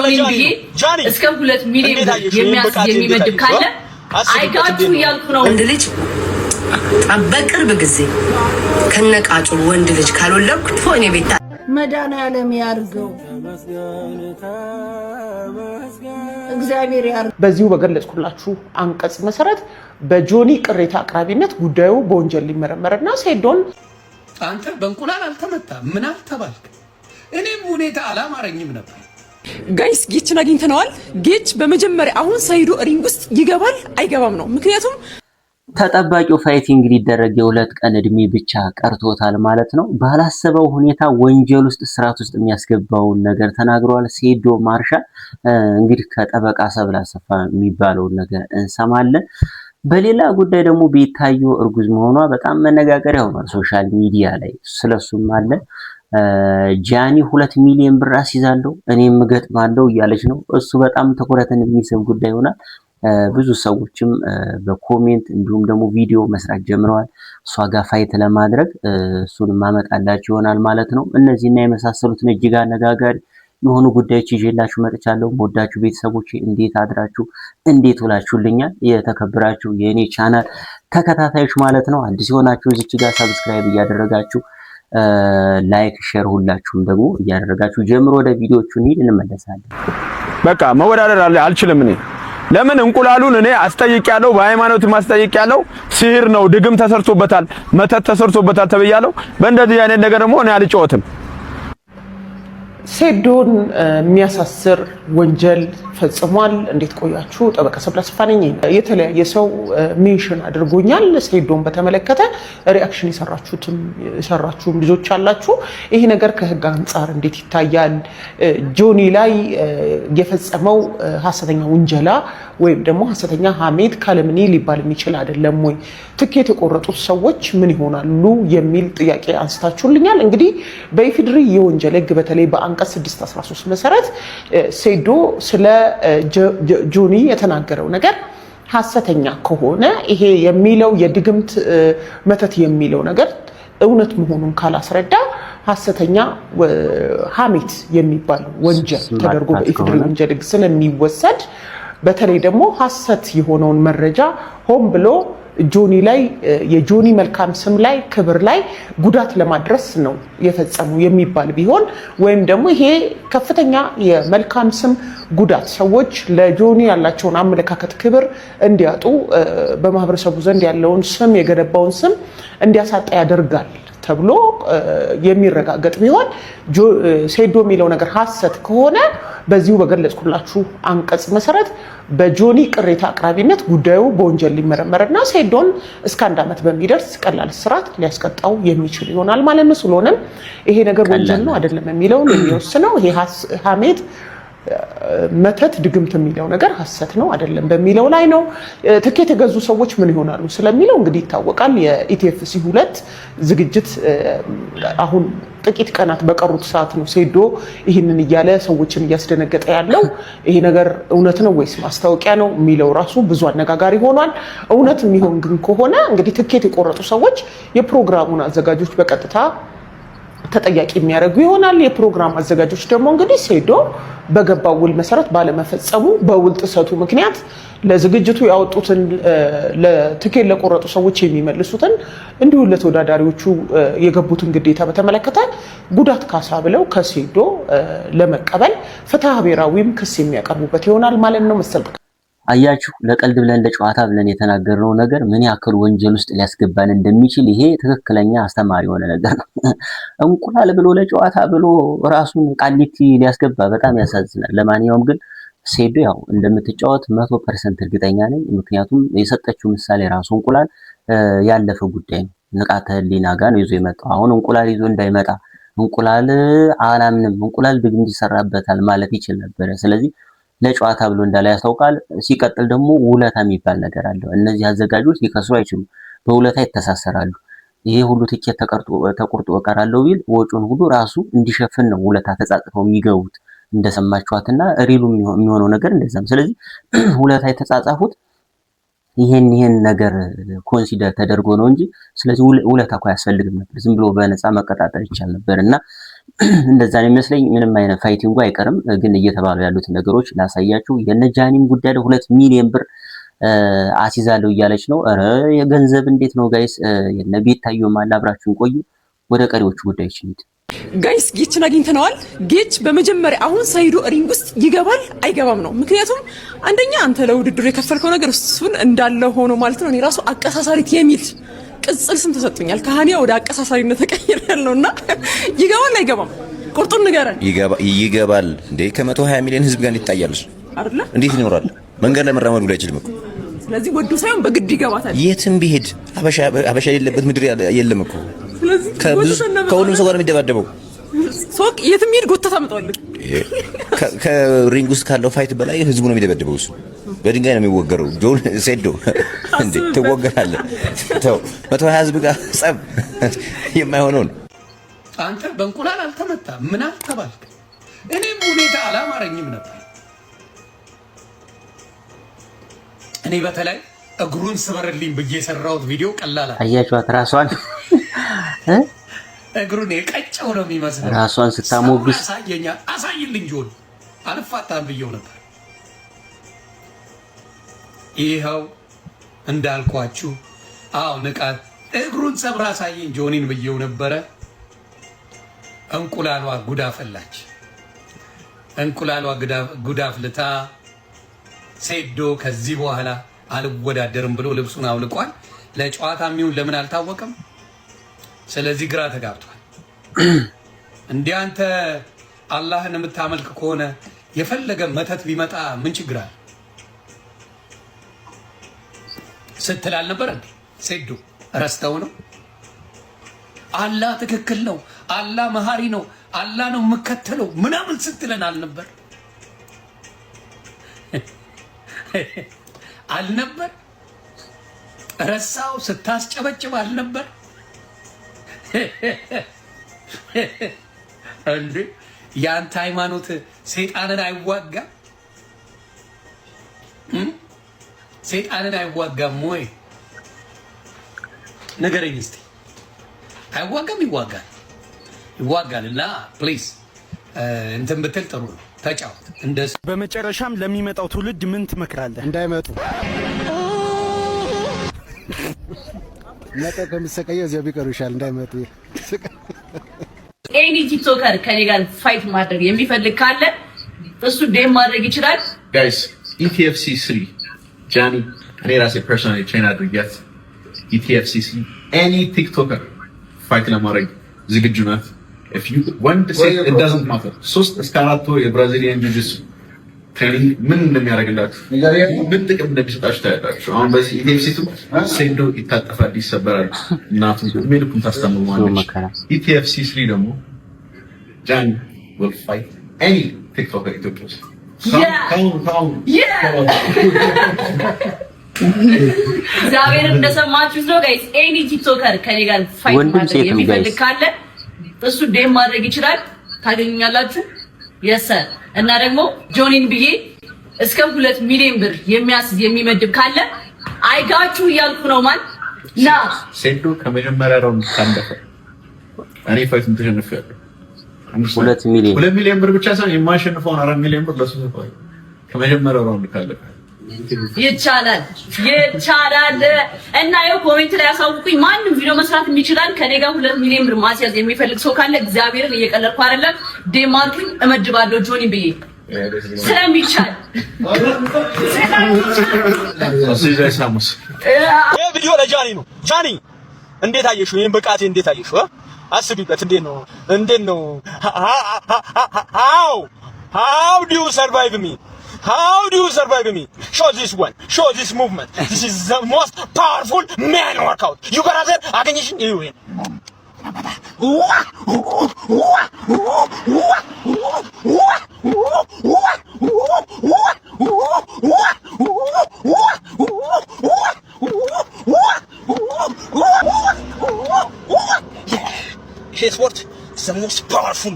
ጆኒ ብዬ እስከ 2 ሚሊዮን የሚመድብ ካለ አይጋቹ ያልኩ ነው። ወንድ ልጅ በቅርብ ጊዜ ከነቃጩ ወንድ ልጅ ካልወለድኩ ፎኔ ቤታ መድኃኒዓለም ያርገው እግዚአብሔር ያርገው። በዚሁ በገለጽኩላችሁ አንቀጽ መሰረት በጆኒ ቅሬታ አቅራቢነት ጉዳዩ በወንጀል ሊመረመርና ሴዶን አንተ በእንቁላል አልተመታ ምን አልተባልክ እኔም ሁኔታ አላማረኝም ነበር። ጋይስ ጌችን አግኝተነዋል። ጌች በመጀመሪያ አሁን ሰይዶ ሪንግ ውስጥ ይገባል አይገባም ነው። ምክንያቱም ተጠባቂው ፋይቲንግ ሊደረግ የ2 ቀን እድሜ ብቻ ቀርቶታል ማለት ነው። ባላሰበው ሁኔታ ወንጀል ውስጥ ስርዓት ውስጥ የሚያስገባውን ነገር ተናግሯል ሴዶ ማርሻል። እንግዲህ ከጠበቃ ሰብለ አሰፋ የሚባለውን ነገር እንሰማለን። በሌላ ጉዳይ ደግሞ ቤታዮ እርጉዝ መሆኗ በጣም መነጋገሪያ ሆኗል ሶሻል ሚዲያ ላይ። ስለሱም አለ ጃኒ 2 ሚሊዮን ብር አስይዛለሁ እኔም ገጥማለሁ እያለች ነው። እሱ በጣም ትኩረትን የሚስብ ጉዳይ ሆኗል። ብዙ ሰዎችም በኮሜንት እንዲሁም ደግሞ ቪዲዮ መስራት ጀምረዋል እሷ ጋር ፋይት ለማድረግ። እሱንም ማመጣላችሁ ይሆናል ማለት ነው። እነዚህና የመሳሰሉትን እጅግ አነጋጋሪ የሆኑ ጉዳዮች ይዤላችሁ መጥቻለሁ። ወዳችሁ ቤተሰቦቼ እንዴት አድራችሁ እንዴት ውላችሁልኛል? የተከበራችሁ የኔ ቻናል ተከታታዮች ማለት ነው። አዲስ የሆናችሁ እዚች ጋር ሰብስክራይብ እያደረጋችሁ ላይክ ሼር ሁላችሁም ደግሞ እያደረጋችሁ ጀምሮ ወደ ቪዲዮቹ እንሂድ እንመለሳለን። በቃ መወዳደር አልችልም እኔ ለምን እንቁላሉን እኔ አስጠይቄያለሁ፣ በሃይማኖት ማስጠይቄያለሁ። ሲህር ነው ድግም ተሰርቶበታል መተት ተሰርቶበታል ተብያለሁ። በእንደዚህ አይነት ነገር ደግሞ እኔ አልጫወትም። ሴዶን የሚያሳስር ወንጀል ፈጽሟል። እንዴት ቆያችሁ? ጠበቃ ሰብለ አሰፋ ነኝ። የተለያየ ሰው ሜንሽን አድርጎኛል። ሴዶን በተመለከተ ሪአክሽን የሰራችሁም ልጆች አላችሁ። ይሄ ነገር ከህግ አንጻር እንዴት ይታያል? ጆኒ ላይ የፈጸመው ሐሰተኛ ውንጀላ ወይም ደግሞ ሐሰተኛ ሐሜት ካለምኒ ሊባል የሚችል አይደለም ወይ? ትኬት የቆረጡት ሰዎች ምን ይሆናሉ የሚል ጥያቄ አንስታችሁልኛል። እንግዲህ በኢፌዴሪ የወንጀል ህግ በተለይ በአንቀጽ 613 መሰረት ሴዶ ስለ ጆኒ የተናገረው ነገር ሐሰተኛ ከሆነ ይሄ የሚለው የድግምት መተት የሚለው ነገር እውነት መሆኑን ካላስረዳ ሐሰተኛ ሐሜት የሚባል ወንጀል ተደርጎ በኢፌዴሪ ወንጀል ህግ ስለሚወሰድ በተለይ ደግሞ ሐሰት የሆነውን መረጃ ሆን ብሎ ጆኒ ላይ የጆኒ መልካም ስም ላይ ክብር ላይ ጉዳት ለማድረስ ነው የፈጸሙ የሚባል ቢሆን ወይም ደግሞ ይሄ ከፍተኛ የመልካም ስም ጉዳት ሰዎች ለጆኒ ያላቸውን አመለካከት ክብር እንዲያጡ በማህበረሰቡ ዘንድ ያለውን ስም የገነባውን ስም እንዲያሳጣ ያደርጋል ተብሎ የሚረጋገጥ ቢሆን ሴዶ የሚለው ነገር ሐሰት ከሆነ በዚሁ በገለጽኩላችሁ አንቀጽ መሰረት በጆኒ ቅሬታ አቅራቢነት ጉዳዩ በወንጀል ሊመረመርና ሴዶን እስከ 1 ዓመት በሚደርስ ቀላል እስራት ሊያስቀጣው የሚችል ይሆናል ማለት ነው። ስለሆነም ይሄ ነገር ወንጀል ነው አይደለም የሚለውን የሚወስነው ይሄ ሐሜት መተት ድግምት የሚለው ነገር ሐሰት ነው አይደለም በሚለው ላይ ነው። ትኬት የገዙ ሰዎች ምን ይሆናሉ ስለሚለው እንግዲህ ይታወቃል። የኢቲኤፍሲ 2 ዝግጅት አሁን ጥቂት ቀናት በቀሩት ሰዓት ነው ሴዶ ይህንን እያለ ሰዎችን እያስደነገጠ ያለው። ይሄ ነገር እውነት ነው ወይስ ማስታወቂያ ነው የሚለው ራሱ ብዙ አነጋጋሪ ሆኗል። እውነት የሚሆን ግን ከሆነ እንግዲህ ትኬት የቆረጡ ሰዎች የፕሮግራሙን አዘጋጆች በቀጥታ ተጠያቂ የሚያደርጉ ይሆናል። የፕሮግራም አዘጋጆች ደግሞ እንግዲህ ሴዶ በገባው ውል መሰረት ባለመፈጸሙ በውል ጥሰቱ ምክንያት ለዝግጅቱ ያወጡትን ለትኬት ለቆረጡ ሰዎች የሚመልሱትን እንዲሁ ለተወዳዳሪዎቹ የገቡትን ግዴታ በተመለከተ ጉዳት ካሳ ብለው ከሴዶ ለመቀበል ፍትሐ ብሔራዊም ክስ የሚያቀርቡበት ይሆናል ማለት ነው። መሰል አያችሁ ለቀልድ ብለን ለጨዋታ ብለን የተናገርነው ነገር ምን ያክል ወንጀል ውስጥ ሊያስገባን እንደሚችል ይሄ ትክክለኛ አስተማሪ የሆነ ነገር ነው። እንቁላል ብሎ ለጨዋታ ብሎ ራሱን ቃሊቲ ሊያስገባ በጣም ያሳዝናል። ለማንኛውም ግን ሴዶ ያው እንደምትጫወት 100% እርግጠኛ ነኝ። ምክንያቱም የሰጠችው ምሳሌ ራሱ እንቁላል ያለፈ ጉዳይ ነው። ንቃተ ህሊና ጋር ነው ይዞ የመጣው። አሁን እንቁላል ይዞ እንዳይመጣ እንቁላል አላምንም እንቁላል ድግምት ይሰራበታል ማለት ይችል ነበር። ስለዚህ ለጨዋታ ብሎ እንዳለ ያስታውቃል። ሲቀጥል ደግሞ ውለታ የሚባል ነገር አለ። እነዚህ አዘጋጆች ሊከስሩ አይችሉም፣ በውለታ ይተሳሰራሉ። ይሄ ሁሉ ትኬት ተቆርጦ እቀራለሁ ቢል ወጪውን ሁሉ ራሱ እንዲሸፍን ነው ውለታ ተጻጽፈው የሚገቡት እንደሰማችኋትና ሪሉ የሚሆነው ነገር እንደዛም። ስለዚህ ውለታ የተጻጻፉት ይሄን ነገር ኮንሲደር ተደርጎ ነው እንጂ ስለዚህ ውለታ እኮ አያስፈልግም ነበር። ዝም ብሎ በነፃ መቀጣጠር ይቻል ነበርና እንደዛ ነው የሚመስለኝ። ምንም አይነት ፋይቲንጉ አይቀርም፣ ግን እየተባሉ ያሉት ነገሮች ላሳያችሁ። የነጃኒም ጉዳይ 2 ሚሊዮን ብር አሲዛለሁ እያለች ነው። ኧረ የገንዘብ እንዴት ነው ጋይስ? የነቤታዮ ማላ አብራችሁን ቆዩ። ወደ ቀሪዎቹ ጉዳዮች እንሂድ ጋይስ። ጌችን አግኝተነዋል። ጌች በመጀመሪያ አሁን ሰይዶ ሪንግ ውስጥ ይገባል አይገባም ነው። ምክንያቱም አንደኛ አንተ ለውድድሩ የከፈልከው ነገር እሱን እንዳለ ሆኖ ማለት ነው። እኔ ራሱ አቀሳሳሪት የሚል ቅጽል ስም ተሰጥቶኛል። ከሃኒያ ወደ አቀሳሳሪነት ተቀይረ ያለውና ይገባል አይገባም? ቁርጡን ንገረን። ይገባል እንዴ? ከ120 ሚሊዮን ህዝብ ጋር ይታያልስ አይደለ? እንዴት ይኖራል? መንገድ ለመራመድ ብሎ አይችልም እኮ። ስለዚህ ወዱ ሳይሆን በግድ ይገባታል። የትም ቢሄድ አበሻ የሌለበት ምድር የለም እኮ። ስለዚህ ከሁሉም ሰው ጋር የሚደባደበው ሶቅ የትም ሄድ ጎተታ መጣውልኝ። ከሪንግ ውስጥ ካለው ፋይት በላይ ህዝቡ ነው የሚደበደበው። እሱ በድንጋይ ነው የሚወገረው። ጆን ሴዶ እንዴ ትወገራለህ? ተው 120 ህዝብ ጋር ጸብ የማይሆነው ነው። አንተ በእንቁላል አልተመታ ምን አልተባልክ? እኔም ሁኔታ አላማረኝም ነበር። እኔ በተለይ እግሩን ስበርልኝ ብዬ የሰራሁት ቪዲዮ ቀላል አያችኋት? ራሷን እግሩን የቀጨው ነው የሚመስለው። ራሷን ስታሞግስ አሳይልኝ ጆን አልፋታም ብዬው ነበር። ይኸው እንዳልኳችሁ አዎ ንቃት። እግሩን ሰብራ አሳየኝ ጆኒን ብዬው ነበረ። እንቁላሏ ጉዳ ፈላች። እንቁላሏ ጉዳ ፍልታ ሴዶ ከዚህ በኋላ አልወዳደርም ብሎ ልብሱን አውልቋል። ለጨዋታ የሚሆን ለምን አልታወቀም። ስለዚህ ግራ ተጋብቷል። እንደ አንተ አላህን የምታመልክ ከሆነ የፈለገ መተት ቢመጣ ምን ችግር አለ ስትል አልነበር እንዴ? ሴዶ ረስተው ነው። አላህ ትክክል ነው፣ አላህ መሐሪ ነው፣ አላህ ነው የምከተለው ምናምን ስትለን አልነበር አልነበር? ረሳው ስታስጨበጭብ አልነበር እንዴ? ያንተ ሃይማኖት ሰይጣንን አይዋጋም? ሰይጣንን አይዋጋም ወይ? ነገረኝ እስቲ። አይዋጋም? ይዋጋልና ፕሊዝ እንትን ብትል ጥሩ ነው። ተጫወት እንደሱ። በመጨረሻም ለሚመጣው ትውልድ ምን ትመክራለህ? እንዳይመጡ መጣ ከምሰቀየ እዚያ ቢቀሩ ይሻል። እንዳይመጡ ኤኒ ቲክቶከር ከኔ ጋር ፋይት ማድረግ የሚፈልግ ካለ እሱ ዴም ማድረግ ይችላል። ጋይስ ኢቲኤፍሲ 3 ጃኒ እኔ ራሴ ፐርሰናሊ ትሬን አድርጊያት። ኢቲኤፍሲ 3 ኤኒ ቲክቶከር ፋይት ለማድረግ ዝግጁ ናት። if you want to say it doesn't matter 3 እስከ 4 ወር የብራዚሊያን ጂጂስ ትሬኒንግ ምን እንደሚያደርግላችሁ ምን ጥቅም እንደሚሰጣችሁ ታያላችሁ። አሁን በዚህ ኢቲኤፍሲ 2 ሴዶ ይታጠፋል፣ ይሰበራል፣ እናቱ ሜልኩም ታስተምማለች። ኢቲኤፍሲ 3 ደግሞ ጃኒ will fight any ቲክቶከር ኢትዮጵያ ውስጥ ዛሬ እንደሰማችሁ ነው ጋይስ። ኤኒ ቲክቶከር ከኔ ጋር ፋይት ማድረግ የሚፈልግ ካለ እሱ ዴም ማድረግ ይችላል። ታገኙኛላችሁ። የሰር እና ደግሞ ጆኒን ብዬ እስከ 2 ሚሊዮን ብር የሚያስዝ የሚመድብ ካለ አይጋችሁ እያልኩ ነው። ማን ና ሴዶ ከመጀመሪያ ራውንድ ካለፈ እኔ ፋይቱን ተሸንፌያለሁ። 2 ሚሊዮን ብር ብቻ ሳይሆን የማሸንፈውን 4 ሚሊዮን ብር ለሱ ነው። ከመጀመሪያው ራውንድ ካለፈ ይቻላል። እና ያው ኮሜንት ላይ ያሳውቁኝ። ማንም ቪዲዮ መስራት የሚችላል ከኔ ጋር 2 ሚሊዮን ብር ማስያዝ የሚፈልግ ሰው ካለ እግዚአብሔርን እየቀለድኩ አይደለም። ዴማርኩኝ እመድባለሁ ጆኒ ብዬ ስለሚቻል ይሄ ቪዲዮ ለጃኒ ነው። ጃኒ እንዴት አየሽው? ይሄን ብቃቴ እንዴት አየሽው? አስቢበት። እንዴት ነው how do you survive me? How do you survive me? Show this one. Show this movement. This is the most powerful man workout. You got that? Aganishing you win. His sport is the most powerful.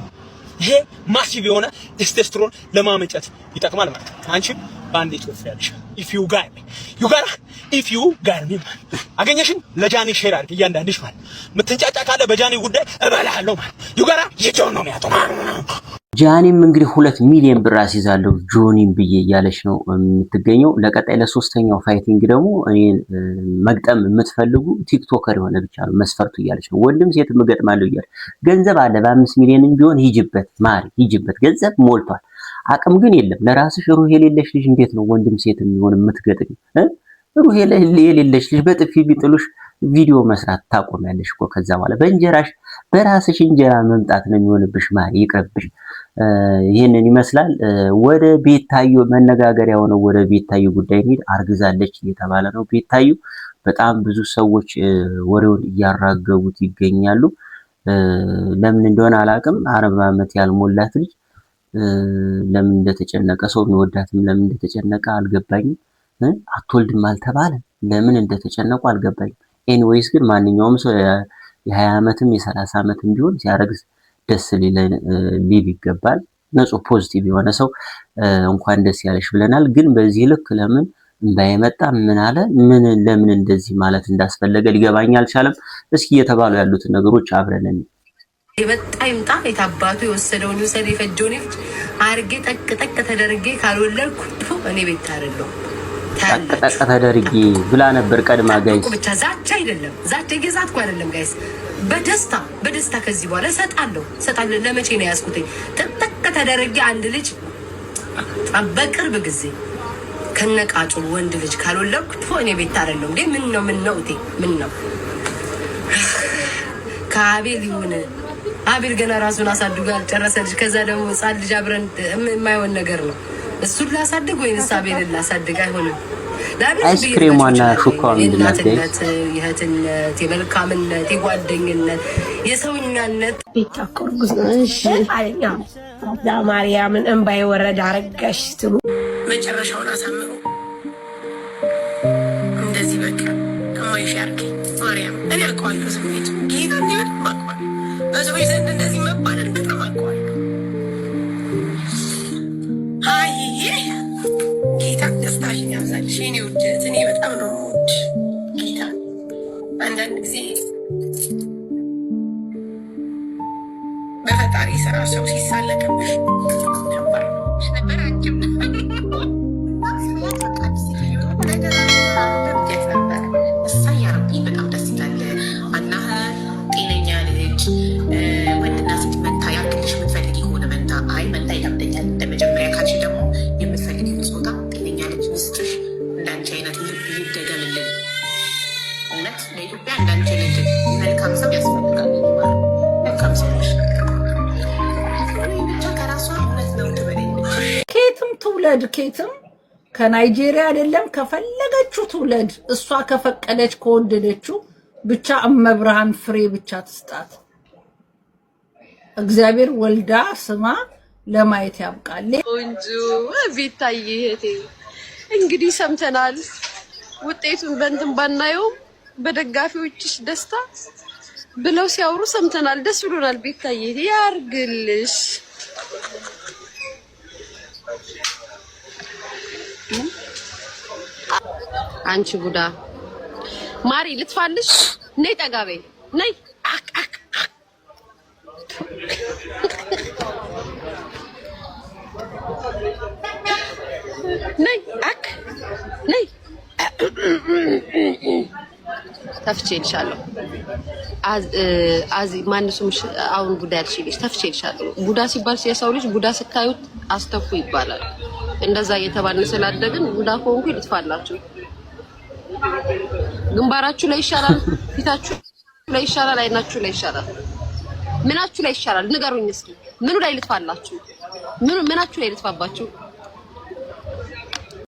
ይሄ ማሲቭ የሆነ ቴስቶስትሮን ለማመንጨት ይጠቅማል ማለት ነው። አንቺ ባንዴ ትወፍያለሽ if you got me አገኘሽን ለጃኒ ሼር አድርግ እያንዳንድሽ ማለት ምትንጫጫ ካለ በጃኒ ጉዳይ እበላሃለሁ ማለት ይጋራ የጆን ነው የሚያጠማ ጃኒም እንግዲህ 2 ሚሊዮን ብር አስይዛለሁ ጆኒም ብዬ እያለች ነው የምትገኘው። ለቀጣይ ለሶስተኛው ፋይቲንግ ደግሞ እኔ መግጠም የምትፈልጉ ቲክቶከር የሆነ ብቻ ነው መስፈርቱ እያለች ነው። ወንድም ሴት መገጥማለሁ እያለ ገንዘብ አለ በ5 ሚሊዮን ቢሆን ሂጅበት ማሪ ሂጅበት፣ ገንዘብ ሞልቷል። አቅም ግን የለም። ለራስሽ ሩህ የሌለሽ ልጅ እንዴት ነው ወንድም ሴት የሚሆን የምትገጥም? ሩህ የሌለሽ ልጅ በጥፊ ቢጥሉሽ ቪዲዮ መስራት ታቆሚያለሽ እኮ። ከዛ በኋላ በእንጀራሽ በራስሽ እንጀራ መምጣት ነው የሚሆንብሽ። ማሪ ይቅርብሽ። ይሄንን ይመስላል። ወደ ቤታዩ መነጋገሪያ ሆነ ወደ ቤታዩ ጉዳይ እንሂድ። አርግዛለች እየተባለ ነው። ቤታዩ በጣም ብዙ ሰዎች ወሬውን እያራገቡት ይገኛሉ። ለምን እንደሆነ አላውቅም። 40 ዓመት ያልሞላት ልጅ ለምን እንደተጨነቀ ሰው የሚወዳትም ለምን እንደተጨነቀ አልገባኝም። አትወልድም አልተባለ ለምን እንደተጨነቁ አልገባኝም። ኤኒዌይስ ግን ማንኛውም ሰው የ20 ዓመትም የ30 ዓመትም ቢሆን ሲያረግዝ ደስ ሊል ይገባል። ንጹህ ፖዚቲቭ የሆነ ሰው እንኳን ደስ ያለሽ ብለናል። ግን በዚህ ልክ ለምን እንዳይመጣ ምን አለ ምን ለምን እንደዚህ ማለት እንዳስፈለገ ሊገባኝ አልቻለም። እስኪ እየተባሉ ያሉት ነገሮች አብረን የመጣ ይምጣ የታባቱ የወሰደውን ይውሰድ የፈጀውን ይፍጅ አርጌ ጠቅ ተደርጌ ካልወለድኩ እኔ ቤት አይደለሁ ጠቅ ተደርጌ ብላ ነበር ቀድማ ጋይስ። ብቻ ዛቻ አይደለም ዛቻ ይገዛትኩ አይደለም ጋይስ። በደስታ ከዚህ በኋላ ሰጣለሁ ለመቼ ነው ያስኩትኝ? ጠቅ ተደርጌ አንድ ልጅ በቅርብ ጊዜ ከነቃጩ ወንድ ልጅ ካልወለድኩ እኔ ቤት አይደለሁ እንዴ? ምን ነው እቴ ምን ነው ከአቤል ይሁን አቤል ገና ራሱን አሳድጓል ጨረሰ ልጅ። ከዛ ደግሞ ጻል ልጅ አብረን የማይሆን ነገር ነው። እሱን ላሳድግ ወይስ አቤልን ላሳድግ? አይሆንም። አይስክሬሟና ሹካው ምንድነው? የእህትነት የመልካምነት የጓደኝነት የሰውኛነት ቢታቆርጉዝ እሺ አይኛ ለማርያምን እንባይ ወረዳ አረጋሽ ትሉ መጨረሻውን አሳምሩ። እንደዚህ በቃ ከማይሽ ያርግ ማርያም እኔ አውቀዋለሁ ስሜቱ ጌታ እንዲወድ ማቋል በሰዎች ዘንድ እንደዚህ መባለን በጣም አውቀዋለሁ። አይ ጌታ ደስታሽን ያብዛልሽ የኔ ውድት። እኔ በጣም ነው የምወድሽ ጌታ። አንዳንድ ጊዜ በፈጣሪ ስራ ሰው ሲሳለቅብሽ ነበር አንቺም ትውለድ ኬትም ከናይጄሪያ አይደለም ከፈለገችው ትውለድ። እሷ ከፈቀደች ከወደደችው ብቻ እመብርሃን ፍሬ ብቻ ትስጣት። እግዚአብሔር ወልዳ ስማ ለማየት ያብቃል። ቆንጆ ቤታዬ እህቴ እንግዲህ ሰምተናል። ውጤቱን በእንትን ባናየው በደጋፊዎችሽ ደስታ ብለው ሲያወሩ ሰምተናል። ደስ ብሎናል። ቤታዬ ያርግልሽ። አንቺ ጉዳ ማሪ ልትፋልሽ ነይ ጠጋቤ ነይ ነይ ነይ ተፍቼልሻለሁ። አዚ ማንሱም አሁን ቡዳ ያልሽልሽ ተፍቼልሻለሁ። ቡዳ ሲባል የሰው ልጅ ቡዳ ስታዩት አስተኩ ይባላል። እንደዛ እየተባልን ስላደግን ቡዳ ኮንኩ ልትፋላችሁ። ግንባራችሁ ላይ ይሻላል፣ ፊታችሁ ላይ ይሻላል፣ አይናችሁ ላይ ይሻላል። ምናችሁ ላይ ይሻላል? ንገሩኝ እስኪ ምኑ ላይ ልትፋላችሁ? ምናችሁ ላይ ልትፋባችሁ?